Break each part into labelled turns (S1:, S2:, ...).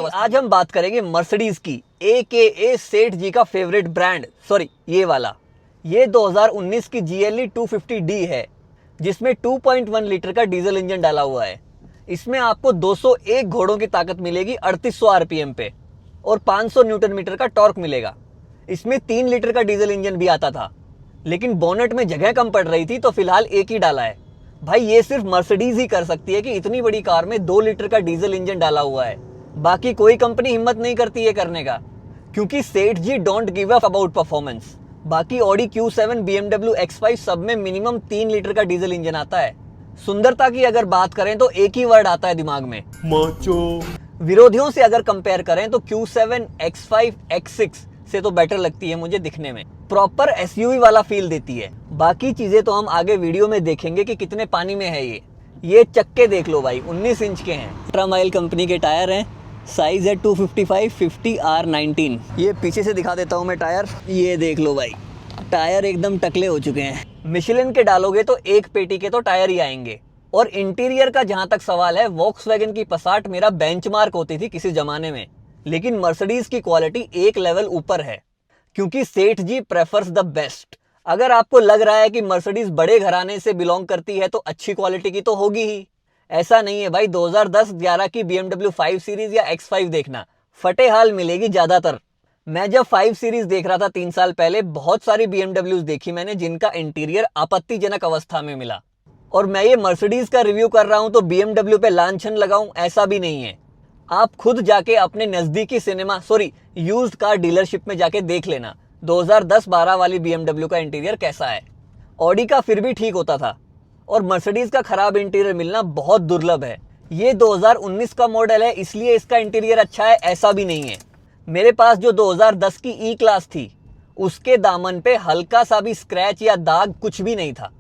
S1: आज हम बात करेंगे मर्सिडीज की, AKA सेठ जी का फेवरेट ब्रांड, सॉरी ये वाला। ये 2019 की GLE 250D है, जिसमें 2.1 लीटर का डीजल इंजन डाला हुआ है। इसमें आपको 201 घोड़ों की ताकत मिलेगी 3800 आरपीएम पे और 500 न्यूटन मीटर का टॉर्क मिलेगा। इसमें 3 लीटर का डीजल इंजन भी आता था, लेकिन बोनेट में जगह कम पड़ रही थी तो फिलहाल एक ही डाला है। भाई ये सिर्फ मर्सिडीज ही कर सकती है कि इतनी बड़ी कार में 2 लीटर का डीजल इंजन डाला हुआ है। बाकी कोई कंपनी हिम्मत नहीं करती है करने का, क्योंकि सेठ जी don't give up about performance. बाकी ऑडी Q7, BMW X5 सब में मिनिमम 3 लीटर का डीजल इंजन आता है। सुंदरता की अगर बात करें तो एक ही वर्ड आता है दिमाग में, माचो। विरोधियों से अगर कंपेयर करें तो Q7, X5, X6 से तो बेटर लगती है मुझे दिखने में। प्रॉपर एसयूवी वाला फील देती है। बाकी चीजें तो हम आगे वीडियो में देखेंगे कि कितने पानी में है ये चक्के देख लो भाई, 19 इंच के हैं। अल्ट्रा माइल कंपनी के टायर हैं, साइज है 255 50 R19। ये पीछे से दिखा देता हूँ मैं टायर, ये देख लो भाई, टायर एकदम टकले हो चुके हैं। मिशेलिन के डालोगे तो एक पेटी के तो टायर ही आएंगे। और इंटीरियर का जहां तक सवाल है, वॉक्सवैगन की पसाट मेरा बेंचमार्क होती थी किसी जमाने में, लेकिन मर्सिडीज की क्वालिटी एक लेवल ऊपर है, क्योंकि सेठ जी प्रेफर्स द बेस्ट। अगर आपको लग रहा है कि मर्सिडीज बड़े घराने से बिलोंग करती है तो अच्छी क्वालिटी की तो होगी ही, ऐसा नहीं है भाई। 2010-11 की BMW 5 सीरीज या X5 देखना, फटे हाल मिलेगी ज्यादातर। मैं जब 5 सीरीज देख रहा था 3 साल पहले, बहुत सारी BMWs देखी मैंने जिनका इंटीरियर आपत्तिजनक अवस्था में मिला। और मैं ये मर्सिडीज का रिव्यू कर रहा हूं तो BMW पे लांछन लगाऊं, ऐसा भी नहीं है। आप खुद जाके अपने नजदीकी यूज्ड कार डीलरशिप में जाके देख लेना 2010-12 वाली BMW का इंटीरियर कैसा है। ऑडी का फिर भी ठीक होता था, और मर्सिडीज का खराब इंटीरियर मिलना बहुत दुर्लभ है। ये 2019 का मॉडल है इसलिए इसका इंटीरियर अच्छा है, ऐसा भी नहीं है। मेरे पास जो 2010 की ई क्लास थी, उसके दामन पे हल्का सा भी स्क्रैच या दाग कुछ भी नहीं था,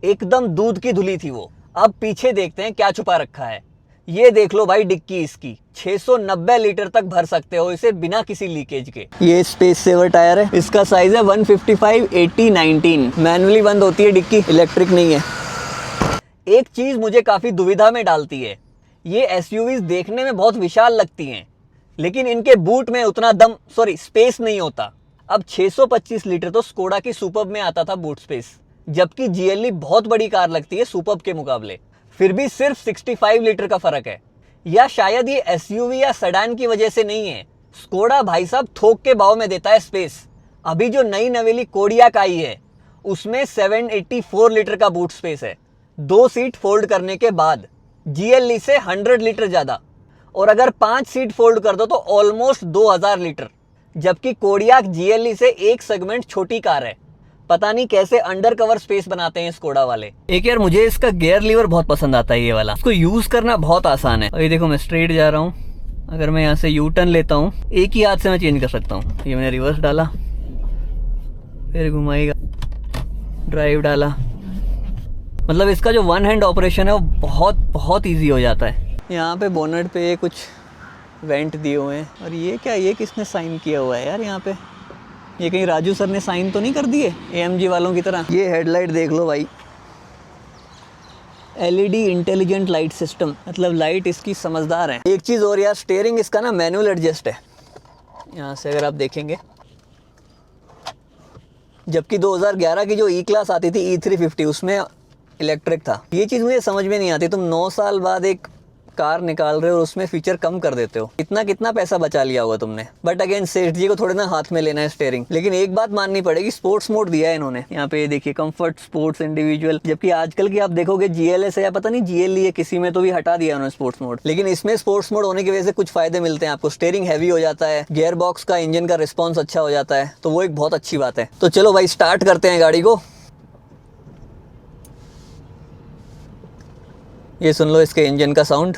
S1: एकदम दूध की धुली थी वो। अब पीछे देखते हैं क्या छुपा रखा है। ये देख लो भाई डिक्की इसकी, 690 लीटर तक भर सकते हो इसे बिना किसी लीकेज के। ये स्पेस सेवर टायर है, इसका साइज है 155/80/19। मैनुअली बंद होती है डिक्की, इलेक्ट्रिक नहीं है। एक चीज मुझे काफी दुविधा में डालती है, ये एसयूवीज देखने में बहुत विशाल लगती हैं, लेकिन इनके बूट में उतना स्पेस नहीं होता। अब 625 लीटर तो स्कोडा की सुपर्ब में आता था बूट स्पेस, जबकि GLE बहुत बड़ी कार लगती है सुपर्ब के मुकाबले। फिर भी सिर्फ 65 लीटर का फर्क है, या शायद ये एसयूवी या सेडान की वजह से नहीं है। स्कोडा भाई साहब थोक के भाव में देता है स्पेस। अभी जो नई नवेली कोडियाक आई है, उसमें 784 लीटर का बूट स्पेस है, 2 सीट फोल्ड करने के बाद। GLE से 100 लीटर ज्यादा, और अगर 5 सीट फोल्ड कर दो तो ऑलमोस्ट 2000 लीटर, जबकि कोडियाक GLE से एक सेगमेंट छोटी कार है। पता नहीं कैसे अंडर कवर स्पेस बनाते हैं स्कोडा वाले। एक यार मुझे इसका गियर लीवर बहुत पसंद आता है, ये वाला। इसको यूज करना बहुत आसान है। ये देखो मैं स्ट्रेट जा रहा हूँ, अगर मैं यहाँ से यू टर्न लेता हूँ, एक ही हाथ से मैं चेंज कर सकता हूँ। ये मैंने रिवर्स डाला, फिर घुमाएगा, ड्राइव डाला, मतलब इसका जो वन हैंड ऑपरेशन है वो बहुत बहुत ईजी हो जाता है। यहाँ पे बोनेट पे कुछ वेंट दिए हुए हैं, और ये क्या, ये किसने साइन किया हुआ है यार यहाँ पे? ये कहीं राजू सर ने साइन तो नहीं कर दिए AMG वालों की तरह? ये हेडलाइट देख लो भाई, LED इंटेलिजेंट लाइट सिस्टम, मतलब लाइट इसकी समझदार है। एक चीज़ और यार, स्टीयरिंग इसका ना मैनुअल एडजस्ट है, यहाँ से अगर आप देखेंगे, जबकि 2011 की जो ई क्लास आती थी E350 उसमें इलेक्ट्रिक था। ये चीज़ मुझे समझ में नहीं आती, तुम 9 साल बाद एक कार निकाल रहे हो और उसमें फीचर कम कर देते हो, कितना पैसा बचा लिया होगा तुमने। बट अगेन सेठ जी को थोड़े ना हाथ में लेना है स्टीयरिंग। लेकिन एक बात माननी पड़ेगी, स्पोर्ट्स मोड दिया है इन्होंने। यहाँ पे देखिए कंफर्ट, स्पोर्ट्स, इंडिविजुअल, जबकि आजकल की आप देखोगे GLS है या पता नहीं GLE है, किसी में तो भी हटा दिया उन्होंने स्पोर्ट्स मोड। लेकिन इसमें स्पोर्ट्स मोड होने की वजह से कुछ फायदे मिलते हैं आपको। स्टीयरिंग हैवी हो जाता है, गियर बॉक्स का, इंजन का रिस्पॉन्स अच्छा हो जाता है, तो वो एक बहुत अच्छी बात है। तो चलो भाई स्टार्ट करते हैं गाड़ी को। ये सुन लो इसके इंजन का साउंड।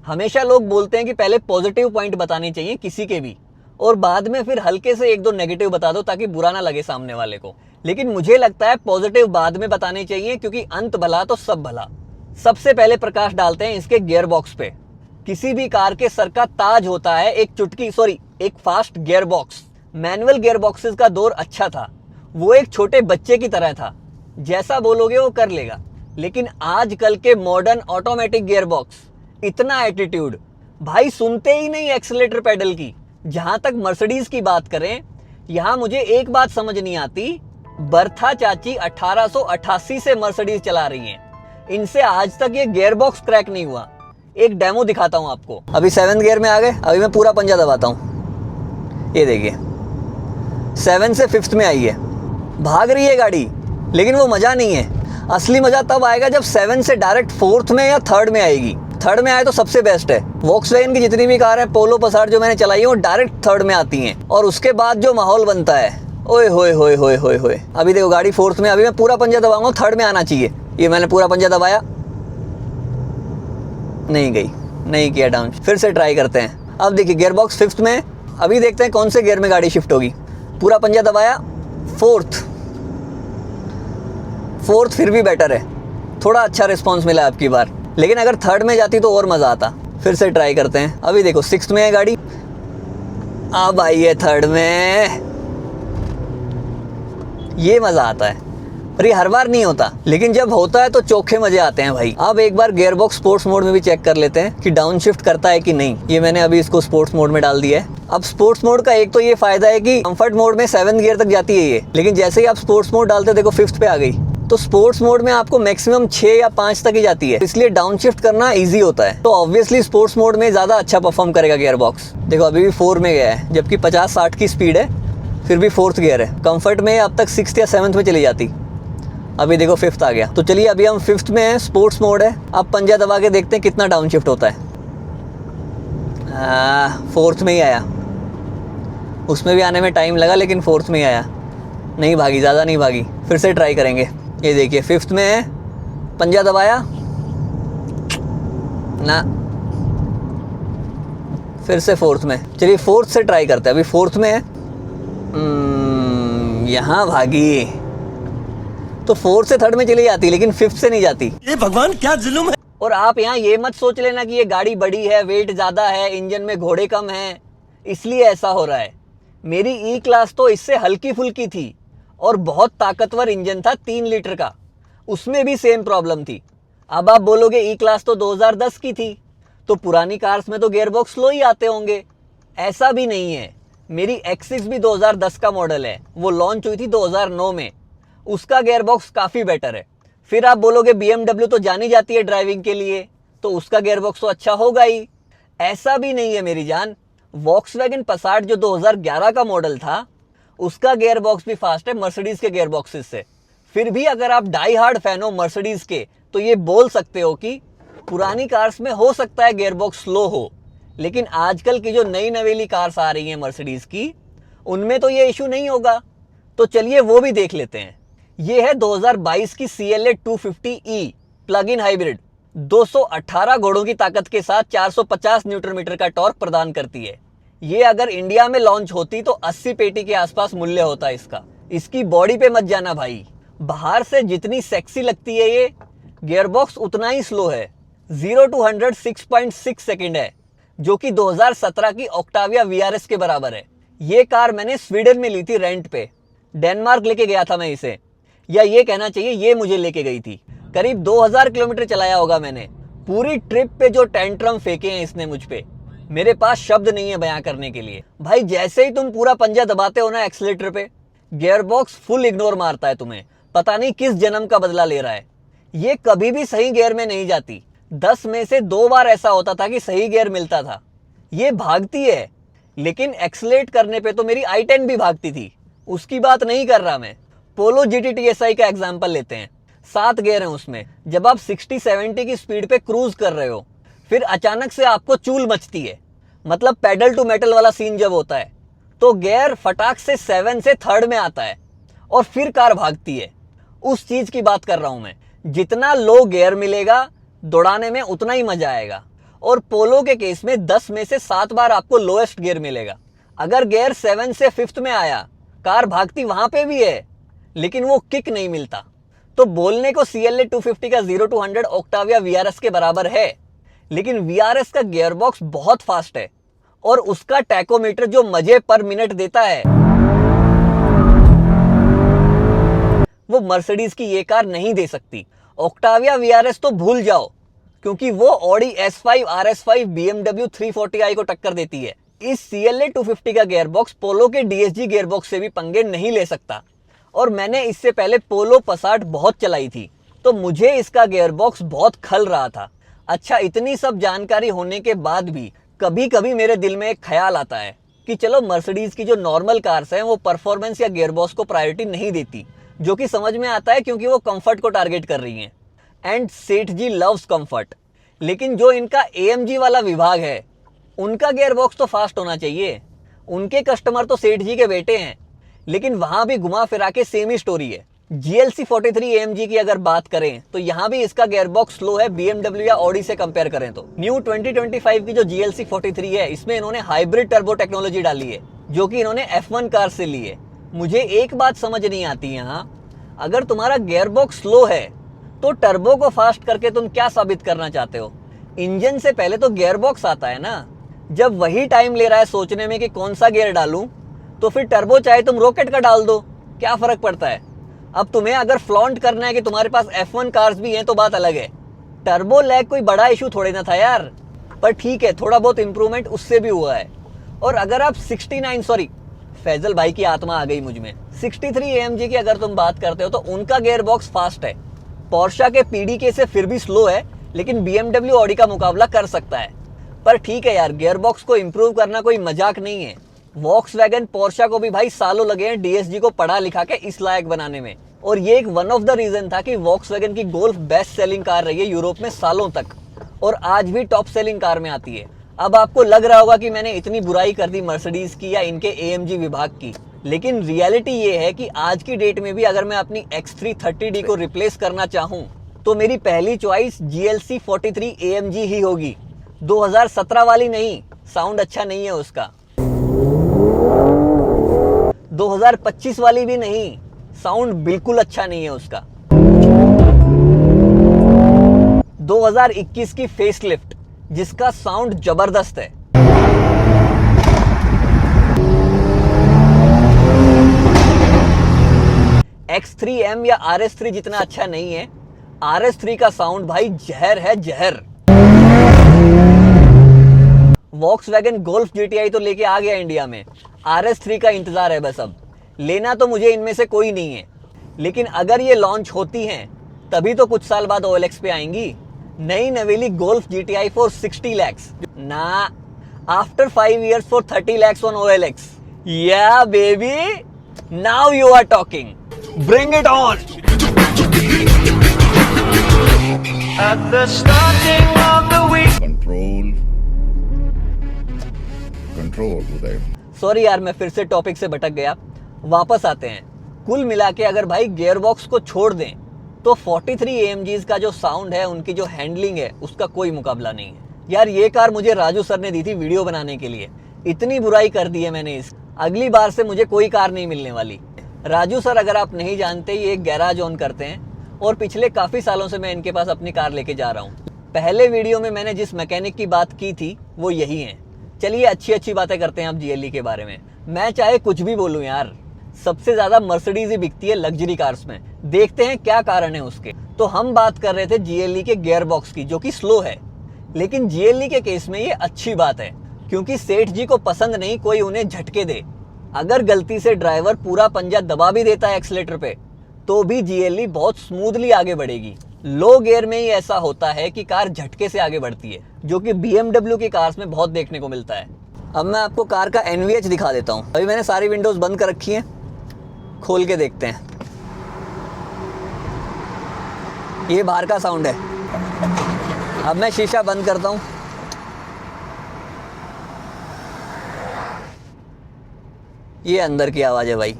S1: हमेशा लोग बोलते हैं कि पहले पॉजिटिव पॉइंट बताने चाहिए किसी के भी, और बाद में फिर हल्के से 1-2 नेगेटिव बता दो ताकि बुरा ना लगे सामने वाले को। लेकिन मुझे लगता है पॉजिटिव बाद में बताने चाहिए, क्योंकि अंत भला तो सब भला। सबसे पहले प्रकाश डालते हैं इसके गियर बॉक्स पे। किसी भी कार के सर का ताज होता है एक fast gear box. Manual gear boxes का दौर अच्छा था, वो एक छोटे बच्चे की तरह था। जैसा बोलोगे वो कर लेगा। लेकिन आजकल के मॉडर्न ऑटोमेटिक गियर बॉक्स, इतना एटीट्यूड, भाई सुनते ही नहीं एक्सीलेटर पेडल की। जहां तक मर्सिडीज की बात करें, यहां मुझे एक बात समझ नहीं आती, बर्था चाची 1888 से मर्सिडीज चला रही हैं, इनसे आज तक ये गियर बॉक्स क्रैक नहीं हुआ। एक डेमो दिखाता हूं आपको। अभी 7th गियर में आ गए, अभी मैं पूरा पंजा दबाता हूं, ये देखिए 7 से 5th में आई है, भाग रही है गाड़ी, लेकिन वो मजा नहीं है। असली मजा तब आएगा जब 7 से डायरेक्ट 4th में या 3rd में आएगी। 3rd में आए तो सबसे बेस्ट है। वॉक्सवैगन की जितनी भी कार है, पोलो पसार जो मैंने चलाई है, वो डायरेक्ट 3rd में आती हैं, और उसके बाद जो माहौल बनता है, ओए होए होए होए होए होए। अभी देखो गाड़ी 4th में, अभी मैं पूरा पंजा दबाऊंगा, 3rd में आना चाहिए। ये मैंने पूरा पंजा दबाया, नहीं गई, नहीं किया डाउन। फिर से ट्राई करते हैं। अब देखिए गियर बॉक्स 5th में, अभी देखते हैं कौन से गियर में गाड़ी शिफ्ट होगी। पूरा पंजा दबाया, 4th फिर भी बेटर है, थोड़ा अच्छा रिस्पॉन्स मिला आपकी बार। लेकिन अगर 3rd में जाती तो और मजा आता। फिर से ट्राई करते हैं। अभी देखो 6th में है गाड़ी, अब आई है 3rd में, ये मजा आता है। पर ये हर बार नहीं होता, लेकिन जब होता है तो चोखे मजे आते हैं भाई। अब एक बार गियर बॉक्स स्पोर्ट्स मोड में भी चेक कर लेते हैं कि डाउन शिफ्ट करता है कि नहीं। ये मैंने अभी इसको स्पोर्ट्स मोड में डाल दिया है। अब स्पोर्ट्स मोड का एक तो ये फायदा है कि कंफर्ट मोड में 7th गियर तक जाती है ये, लेकिन जैसे ही आप स्पोर्ट्स मोड डालते देखो 5th पे आ गई। तो स्पोर्ट्स मोड में आपको मैक्सिमम 6 या 5 तक ही जाती है, इसलिए डाउन शिफ्ट करना इजी होता है। तो ऑब्वियसली स्पोर्ट्स मोड में ज्यादा अच्छा परफॉर्म करेगा गियर बॉक्स। देखो अभी भी 4 में गया है, जबकि 50-60 की स्पीड है, फिर भी 4th गियर है। कंफर्ट में अब तक 6th या 7th में चली जाती, अभी देखो 5th आ गया। तो चलिए अभी हम 5th में है, स्पोर्ट्स मोड है। अब पंजा दबा के देखते हैं कितना डाउन शिफ्ट होता है। 4th में ही आया, उसमें भी आने में टाइम लगा, लेकिन 4th में ही आया। नहीं भागी, ज़्यादा नहीं भागी। फिर से ट्राई करेंगे। ये देखिए 5th में है, पंजा दबाया ना, फिर से 4th में। चलिए 4th से ट्राई करते हैं। अभी 4th में है, यहाँ भागी, तो 4th से 3rd में चली जाती, लेकिन 5th से नहीं जाती।
S2: ये भगवान क्या जुल्म है।
S1: और आप यहाँ ये मत सोच लेना कि ये गाड़ी बड़ी है, वेट ज्यादा है, इंजन में घोड़े कम हैं, इसलिए ऐसा हो रहा है। मेरी ई क्लास तो इससे हल्की फुल्की थी और बहुत ताकतवर इंजन था 3 लीटर का, उसमें भी सेम प्रॉब्लम थी। अब आप बोलोगे ई क्लास तो 2010 की थी, तो पुरानी कार्स में तो गियर बॉक्स स्लो ही आते होंगे। ऐसा भी नहीं है। मेरी X6 भी 2010 का मॉडल है, वो लॉन्च हुई थी 2009 में, उसका गियर बॉक्स काफी बेटर है। फिर आप बोलोगे BMW तो जानी जाती है ड्राइविंग के लिए, तो उसका गियर बॉक्स तो अच्छा होगा ही। ऐसा भी नहीं है मेरी जान। वॉक्सवैगन पसाट जो 2011 का मॉडल था, उसका गियर बॉक्स भी फास्ट है मर्सिडीज के गियर बॉक्सेस से। फिर भी अगर आप डाई हार्ड फैन हो मर्सिडीज के, तो ये बोल सकते हो कि पुरानी कार्स में हो सकता है गियर बॉक्स स्लो हो, लेकिन आजकल की जो नई नवेली कार्स आ रही हैं मर्सिडीज की, उनमें तो ये इशू नहीं होगा। तो चलिए वो भी देख लेते हैं। ये है 2022 की CLA 250E plug in hybrid, 218 घोड़ों की ताकत के साथ 450 न्यूटन मीटर का टॉर्क प्रदान करती है। ये अगर इंडिया में लॉन्च होती तो 80 पेटी के आसपास मूल्य होता इसका। इसकी बॉडी पे मत जाना भाई, बाहर से जितनी सेक्सी लगती है ये, गियर बॉक्स उतना ही स्लो है। 0 to 100 6.6 सेकेंड है, जो कि 2017 की ऑक्टाविया VRS के बराबर है। ये कार मैंने स्वीडन में ली थी रेंट पे, डेनमार्क लेके गया था मैं इसे, या ये कहना चाहिए ये मुझे लेके गई थी। करीब 2000 किलोमीटर चलाया होगा मैंने। पूरी ट्रिप पे जो टेंट्रम फेंके हैं इसने मुझ पे, मेरे पास शब्द नहीं है बयां करने के लिए। भाई जैसे ही तुम पूरा पंजा दबाते हो ना एक्सीलेटर पे, गियर बॉक्स फुल इग्नोर मारता है तुम्हें, पता नहीं किस जन्म का बदला ले रहा है। ये कभी भी सही गियर में नहीं जाती। 10 में से 2 बार ऐसा होता था कि सही गियर मिलता था। ये भागती है, लेकिन एक्सीलेट करने पे तो मेरी i10 भी भागती थी, उसकी बात नहीं कर रहा मैं। पोलो GT TSI का एग्जांपल लेते हैं, 7 गियर हैं उसमें। जब आप 60-70 की स्पीड पे क्रूज कर रहे हो, फिर अचानक से आपको चूल मचती है, मतलब पेडल टू मेटल वाला सीन जब होता है, तो गियर फटाक से 7 से 3rd में आता है और फिर कार भागती है। उस चीज की बात कर रहा हूं मैं। जितना लो गियर मिलेगा दौड़ाने में उतना ही मजा आएगा। और पोलो के केस में 10 में से 7 बार आपको लोएस्ट गियर मिलेगा। अगर गियर 7 से 5th में आया, कार भागती वहां पे भी है, लेकिन वो किक नहीं मिलता। तो बोलने को CLA 250 का 0 to 100 ऑक्टाविया VRS के बराबर है, लेकिन VRS का गियर बॉक्स बहुत फास्ट है और उसका टैकोमीटर जो मजे पर मिनट देता है, वो मर्सिडीज की ये कार नहीं दे सकती। ऑक्टाविया VRS तो भूल जाओ, क्योंकि वो Audi S5 RS5 BMW 340i को टक्कर देती है। इस CLA 250 का गियरबॉक्स पोलो के DSG गियरबॉक्स से भी पंगे नहीं ले सकता। और मैंने इससे पहले पोलो पसाट बहुत चलाई थी, तो मुझे इसका गियरबॉक्स बहुत खल रहा था। अच्छा, इतनी सब जानकारी होने के बाद भी कभी कभी मेरे दिल में एक ख्याल आता है कि चलो मर्सिडीज की जो नॉर्मल कार्स हैं वो परफॉर्मेंस या गियरबॉक्स को प्रायोरिटी नहीं देती, जो कि समझ में आता है क्योंकि वो कंफर्ट को टारगेट कर रही हैं। एंड सेठ जी लव्स कंफर्ट, लेकिन जो इनका AMG वाला विभाग है उनका गियरबॉक्स तो फास्ट होना चाहिए। उनके कस्टमर तो सेठ जी के बेटे हैं, लेकिन वहां भी घुमा फिरा के सेम ही स्टोरी है। GLC 43 AMG की अगर बात करें तो यहाँ भी इसका गियरबॉक्स स्लो है BMW या ऑडी से कंपेयर करें तो। न्यू 2025 की जो GLC 43 है इसमें इन्होंने हाइब्रिड टर्बो टेक्नोलॉजी डाली है, जो कि इन्होंने F1 कार से ली है। मुझे एक बात समझ नहीं आती यहाँ, अगर तुम्हारा गियरबॉक्स स्लो है तो टर्बो को फास्ट करके तुम क्या साबित करना चाहते हो? इंजन से पहले तो गियरबॉक्स आता है ना। जब वही टाइम ले रहा है सोचने में कि कौन सा गियर डालूं, तो फिर टर्बो चाहे तुम रॉकेट का डाल दो, क्या फर्क पड़ता है? अब तुम्हें अगर फ्लॉन्ट करना है कि तुम्हारे पास F1 कार्स भी हैं तो बात अलग है। टर्बो लैग कोई बड़ा इशू थोड़े ना था यार, पर ठीक है, थोड़ा बहुत इंप्रूवमेंट उससे भी हुआ है। और अगर आप 69 फैजल भाई की आत्मा आ गई मुझ में, 63 AMG की अगर तुम बात करते हो तो उनका गियरबॉक्स फास्ट है। पोर्शा के PDK से फिर भी स्लो है, लेकिन BMW ऑडी का मुकाबला कर सकता है। पर ठीक है यार, गियरबॉक्स को इंप्रूव करना कोई मजाक नहीं है। वॉक्सवैगन पोर्शा को भी भाई सालों लगे हैं DSG को पढ़ा लिखा के इस लायक बनाने में, और ये एक वन ऑफ द रीजन था कि वॉक्सवैगन की गोल्फ बेस्ट सेलिंग कार रही है यूरोप में सालों तक, और आज भी टॉप सेलिंग कार में आती है। अब आपको लग रहा होगा कि मैंने इतनी बुराई कर दी मर्सिडीज की या इनके AMG विभाग की, लेकिन रियलिटी ये है कि आज की डेट में भी अगर मैं अपनी X330D को रिप्लेस करना चाहूँ तो मेरी पहली चॉइस GLC 43 AMG ही होगी। 2017 वाली नहीं, साउंड अच्छा नहीं है उसका। 2025 वाली भी नहीं, साउंड बिल्कुल अच्छा नहीं है उसका। 2021 की फेसलिफ्ट जिसका साउंड जबरदस्त है। X3M या RS3 जितना अच्छा नहीं है। RS3 का साउंड भाई जहर है, जहर। वॉक्सवैगन गोल्फ GTI तो लेके आ गया इंडिया में, RS3 का इंतजार है बस। अब लेना तो मुझे इनमें से कोई नहीं है, लेकिन अगर ये लॉन्च होती हैं तभी तो कुछ साल बाद OLX पे आएंगी। नई नवेली गोल्फ GTI for 60 lakhs ना, आफ्टर 5 years for 30 lakhs on OLX। या baby, now you are talking, bring it on.
S2: At the starting of the week.
S3: Control Uday.
S1: Sorry यार, मैं फिर से टॉपिक से भटक गया। वापस आते हैं। कुल मिला के अगर भाई गियरबॉक्स को छोड़ दें तो 43 AMGs का जो साउंड है, उनकी जो हैंडलिंग है, उसका कोई मुकाबला नहीं है यार। ये कार मुझे राजू सर ने दी थी वीडियो बनाने के लिए, इतनी बुराई कर दी है मैंने इस। अगली बार से मुझे कोई कार नहीं मिलने वाली। राजू सर अगर आप नहीं जानते, ये एक गैराज ऑन करते हैं और पिछले काफी सालों से मैं इनके पास अपनी कार लेके जा रहा हूँ। पहले वीडियो में मैंने जिस मैकेनिक की बात की थी वो यही है। चलिए अच्छी अच्छी बातें करते हैं आप GLE के बारे में। मैं चाहे कुछ भी बोलूं यार, सबसे ज्यादा मर्सिडीज ही बिकती है लग्जरी कार्स में। देखते हैं क्या कारण है उसके। तो हम बात कर रहे थे GLE के गियरबॉक्स की, जो कि स्लो है। लेकिन GLE के केस में ये अच्छी बात है, क्योंकि सेठ जी को पसंद नहीं कोई उन्हें झटके दे। अगर गलती से ड्राइवर पूरा पंजा दबा भी देता है एक्सीलेटर पे, तो भी GLE बहुत स्मूथली आगे बढ़ेगी। लो गियर में ही ऐसा होता है कि कार झटके से आगे बढ़ती है, जो कि BMW की कार्स में बहुत देखने को मिलता है। अब मैं आपको कार का NVH दिखा देता हूँ। अभी मैंने सारी विंडोज बंद कर रखी हैं, खोल के देखते हैं। ये बाहर का साउंड है। अब मैं शीशा बंद करता हूँ। ये अंदर की आवाज़ है भाई।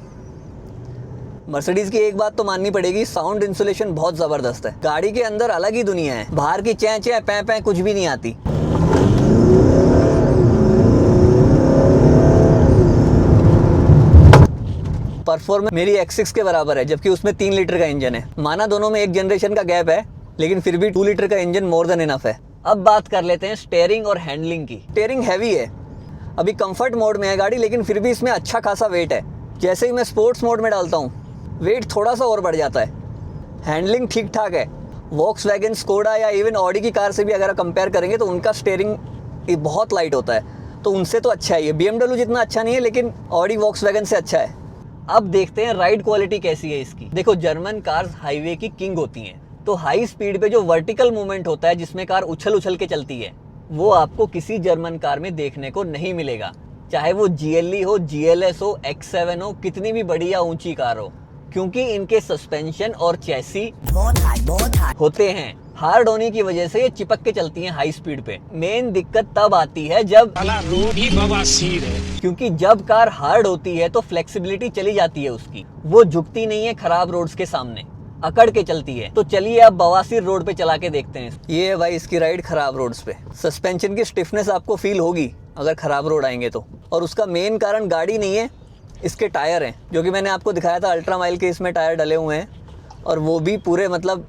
S1: मर्सिडीज की एक बात तो माननी पड़ेगी, साउंड इंसुलेशन बहुत जबरदस्त है। गाड़ी के अंदर अलग ही दुनिया है। बाहर की चैं चैं पैं पैं कुछ भी नहीं आती। परफॉर्मेंस मेरी X6 के बराबर है, जबकि उसमें 3 लीटर का इंजन है। माना दोनों में 1 जनरेशन का गैप है, लेकिन फिर भी 2 लीटर का इंजन मोर देन इनफ है। अब बात कर लेते हैं स्टीयरिंग और हैंडलिंग की। स्टीयरिंग हैवी है, अभी कंफर्ट मोड में है गाड़ी, लेकिन फिर भी इसमें अच्छा खासा वेट है। जैसे ही मैं स्पोर्ट्स मोड में डालता हूँ वेट थोड़ा सा और बढ़ जाता है। हैंडलिंग ठीक ठाक है। वॉक्सवैगन, स्कोडा या इवन ऑडी की कार से भी अगर कंपेयर करेंगे तो उनका स्टीयरिंग बहुत लाइट होता है, तो उनसे तो अच्छा है ये। BMW जितना अच्छा नहीं है, लेकिन ऑडी वॉक्सवैगन से अच्छा है। अब देखते हैं राइड क्वालिटी कैसी है इसकी। देखो, जर्मन कार्स हाईवे की किंग होती हैं, तो हाई स्पीड पे जो वर्टिकल मूवमेंट होता है जिसमें कार उछल उछल के चलती है, वो आपको किसी जर्मन कार में देखने को नहीं मिलेगा। चाहे वो GLE हो, GLS हो, X7 हो, कितनी भी बड़ी या ऊंची कार हो, क्योंकि इनके सस्पेंशन और चैसी होते हैं हार्ड होने की वजह से ये चिपक के चलती हैं हाई स्पीड पे। मेन दिक्कत तब आती है जब
S4: रोड ही बवासीर है,
S1: क्योंकि जब कार हार्ड होती है तो फ्लेक्सिबिलिटी चली जाती है उसकी, वो झुकती नहीं है खराब रोड्स के सामने, अकड़ के चलती है। तो चलिए अब बवासीर रोड पे चला के देखते हैं। ये है भाई इसकी राइड खराब रोड्स पे। सस्पेंशन की स्टिफनेस आपको फील होगी अगर खराब रोड आएंगे तो। और उसका मेन कारण गाड़ी नहीं है, इसके टायर हैं, जो कि मैंने आपको दिखाया था अल्ट्रा माइल के इसमें टायर डले हुए हैं, और वो भी पूरे मतलब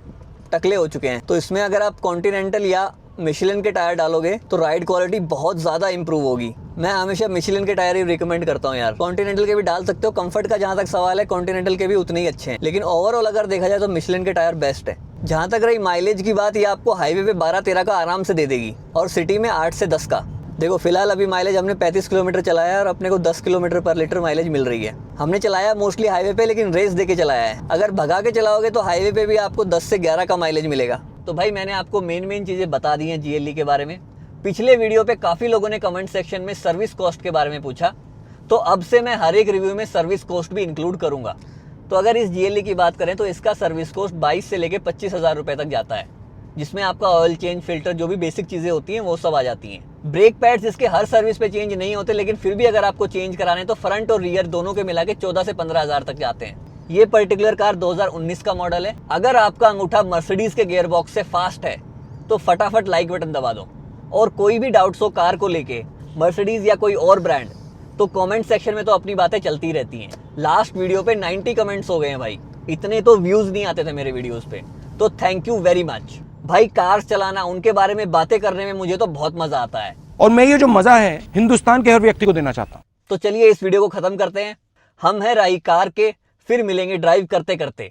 S1: टकले हो चुके हैं। तो इसमें अगर आप कॉन्टिनेंटल या मिशेलिन के टायर डालोगे तो राइड क्वालिटी बहुत ज़्यादा इंप्रूव होगी। मैं हमेशा मिशेलिन के टायर ही रिकमेंड करता हूँ यार। कॉन्टिनेंटल के भी डाल सकते हो, कंफर्ट का जहाँ तक सवाल है कॉन्टिनेंटल के भी उतने ही अच्छे हैं, लेकिन ओवरऑल अगर देखा जाए तो मिशेलिन के टायर बेस्ट है। जहाँ तक रही माइलेज की बात, ये आपको हाईवे पे 12-13 का आराम से दे देगी, और सिटी में 8 से 10 का। देखो फिलहाल अभी माइलेज हमने 35 किलोमीटर चलाया है और अपने को 10 किलोमीटर पर लीटर माइलेज मिल रही है। हमने चलाया मोस्टली हाईवे पे, लेकिन रेस दे के चलाया है। अगर भगा के चलाओगे तो हाईवे पे भी आपको 10 से 11 का माइलेज मिलेगा। तो भाई मैंने आपको मेन चीज़ें बता दी हैं GLE के बारे में। पिछले वीडियो पे काफ़ी लोगों ने कमेंट सेक्शन में सर्विस कॉस्ट के बारे में पूछा, तो अब से मैं हर एक रिव्यू में सर्विस कॉस्ट भी इंक्लूड करूँगा। तो अगर इस GLE की बात करें तो इसका सर्विस कॉस्ट 22 से लेकर 25,000 रुपये तक जाता है, जिसमें आपका ऑयल चेंज, फिल्टर, जो भी बेसिक चीज़ें होती हैं वो सब आ जाती हैं। ब्रेक पैड्स इसके हर सर्विस पे चेंज नहीं होते, लेकिन फिर भी अगर आपको चेंज कराने तो फ्रंट और रियर दोनों के मिला के 14 से 15,000 तक जाते हैं। ये पर्टिकुलर कार 2019 का मॉडल है। अगर आपका अंगूठा मर्सिडीज के गियर बॉक्स से फास्ट है तो फटाफट लाइक बटन दबा दो, और कोई भी डाउट्स हो कार को लेके, मर्सिडीज या कोई और ब्रांड, तो कमेंट सेक्शन में तो अपनी बातें चलती रहती हैं। लास्ट वीडियो पे 90 कमेंट्स हो गए हैं भाई, इतने तो व्यूज नहीं आते थे मेरे वीडियोस पे, तो थैंक यू वेरी मच भाई। कार्स चलाना, उनके बारे में बातें करने में मुझे तो बहुत मजा आता है,
S4: और मैं ये जो मजा है हिंदुस्तान के हर व्यक्ति को देना चाहता हूँ।
S1: तो चलिए इस वीडियो को खत्म करते हैं। हम हैं राही कार के, फिर मिलेंगे ड्राइव करते करते।